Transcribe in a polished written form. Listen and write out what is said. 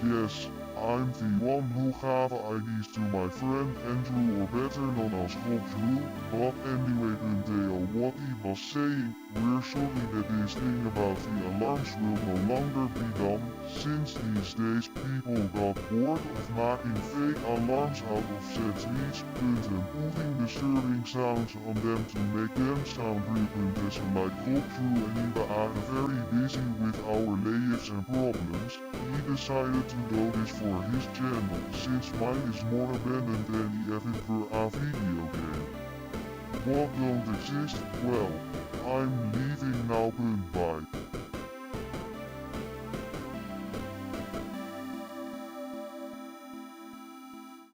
Yes, I'm the one who gave IDs to my friend Andrew, or better known as Rob Drew. But anyway, Dale, what he was saying, we're sorry that this thing about the alarms will no longer be done, since these days people got bored of making fake alarms out of set leads, and putting disturbing sounds on them to make them sound frequent. As like Rob Drew and Iba are very busy with our layers and problems, he decided to do this for his channel, since mine is more abandoned than the ever a video game. What don't exist? Well, I'm leaving now, goodbye.